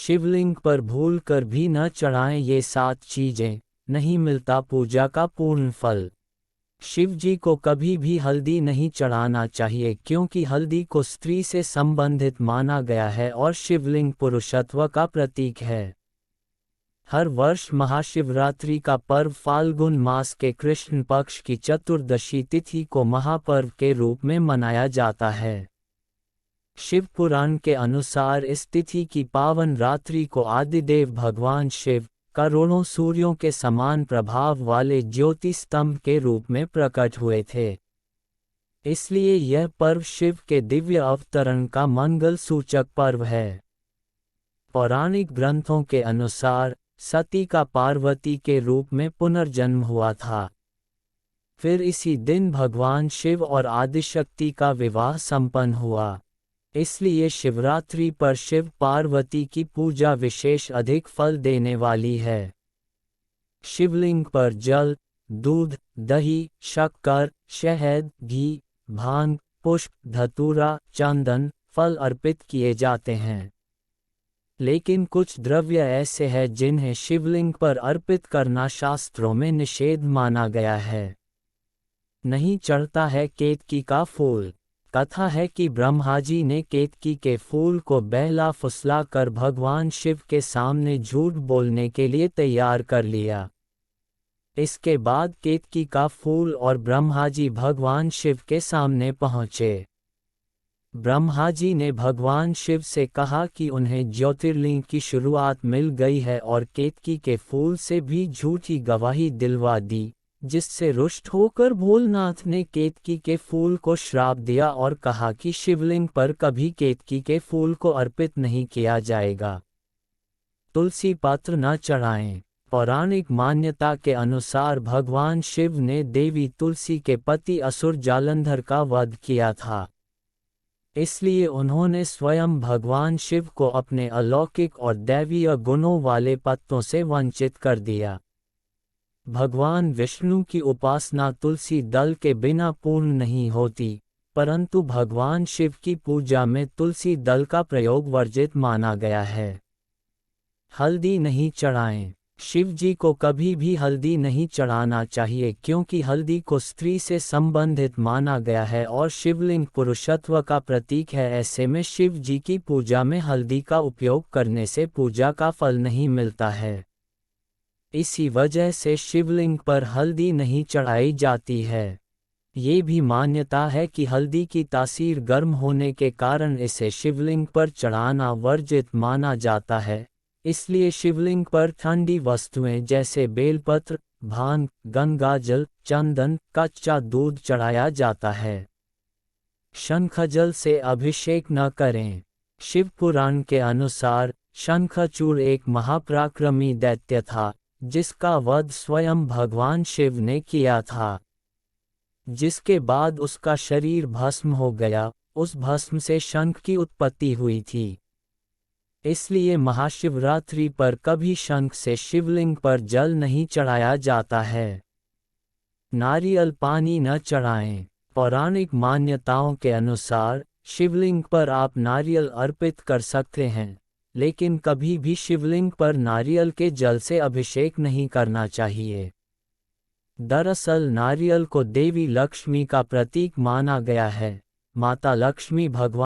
शिवलिंग पर भूल कर भी न चढ़ाएं ये 7 चीजें, नहीं मिलता पूजा का पूर्ण फल। शिव जी को कभी भी हल्दी नहीं चढ़ाना चाहिए क्योंकि हल्दी को स्त्री से संबंधित माना गया है और शिवलिंग पुरुषत्व का प्रतीक है। हर वर्ष महाशिवरात्रि का पर्व फाल्गुन मास के कृष्ण पक्ष की चतुर्दशी तिथि को महापर्व के रूप में मनाया जाता है। शिव पुराण के अनुसार इस तिथि की पावन रात्रि को आदिदेव भगवान शिव करोड़ों सूर्यों के समान प्रभाव वाले ज्योति स्तंभ के रूप में प्रकट हुए थे। इसलिए यह पर्व शिव के दिव्य अवतरण का मंगल सूचक पर्व है। पौराणिक ग्रंथों के अनुसार सती का पार्वती के रूप में पुनर्जन्म हुआ था। फिर इसी दिन भगवान शिव और आदिशक्ति का विवाह संपन्न हुआ। इसलिए शिवरात्रि पर शिव पार्वती की पूजा विशेष अधिक फल देने वाली है। शिवलिंग पर जल, दूध, दही, शक्कर, शहद, घी, भांग, पुष्प, धतूरा, चंदन, फल अर्पित किए जाते हैं। लेकिन कुछ द्रव्य ऐसे हैं जिन्हें शिवलिंग पर अर्पित करना शास्त्रों में निषेध माना गया है। नहीं चढ़ता है केतकी का फूल। कथा है कि ब्रह्मा जी ने केतकी के फूल को बहला फुसला कर भगवान शिव के सामने झूठ बोलने के लिए तैयार कर लिया। इसके बाद केतकी का फूल और ब्रह्मा जी भगवान शिव के सामने पहुँचे। ब्रह्मा जी ने भगवान शिव से कहा कि उन्हें ज्योतिर्लिंग की शुरुआत मिल गई है और केतकी के फूल से भी झूठी गवाही दिलवा दी, जिससे रुष्ट होकर भोलेनाथ ने केतकी के फूल को श्राप दिया और कहा कि शिवलिंग पर कभी केतकी के फूल को अर्पित नहीं किया जाएगा। तुलसी पत्र न चढ़ाएं। पौराणिक मान्यता के अनुसार भगवान शिव ने देवी तुलसी के पति असुर जालंधर का वध किया था। इसलिए उन्होंने स्वयं भगवान शिव को अपने अलौकिक और दैवीय गुणों वाले पत्तों से वंचित कर दिया। भगवान विष्णु की उपासना तुलसी दल के बिना पूर्ण नहीं होती, परंतु भगवान शिव की पूजा में तुलसी दल का प्रयोग वर्जित माना गया है। हल्दी नहीं चढ़ाएं। शिव जी को कभी भी हल्दी नहीं चढ़ाना चाहिए क्योंकि हल्दी को स्त्री से संबंधित माना गया है और शिवलिंग पुरुषत्व का प्रतीक है। ऐसे में शिव जी की पूजा में हल्दी का उपयोग करने से पूजा का फल नहीं मिलता है। इसी वजह से शिवलिंग पर हल्दी नहीं चढ़ाई जाती है। ये भी मान्यता है कि हल्दी की तासीर गर्म होने के कारण इसे शिवलिंग पर चढ़ाना वर्जित माना जाता है। इसलिए शिवलिंग पर ठंडी वस्तुएं जैसे बेलपत्र, भांग, गंगाजल, चंदन, कच्चा दूध चढ़ाया जाता है। शंखजल से अभिषेक न करें। शिव पुराण के अनुसार शंखचूड़ एक महापराक्रमी दैत्य था, जिसका वध स्वयं भगवान शिव ने किया था। जिसके बाद उसका शरीर भस्म हो गया। उस भस्म से शंख की उत्पत्ति हुई थी। इसलिए महाशिवरात्रि पर कभी शंख से शिवलिंग पर जल नहीं चढ़ाया जाता है। नारियल पानी न चढ़ाएं। पौराणिक मान्यताओं के अनुसार शिवलिंग पर आप नारियल अर्पित कर सकते हैं, लेकिन कभी भी शिवलिंग पर नारियल के जल से अभिषेक नहीं करना चाहिए। दरअसल नारियल को देवी लक्ष्मी का प्रतीक माना गया है। माता लक्ष्मी भगवान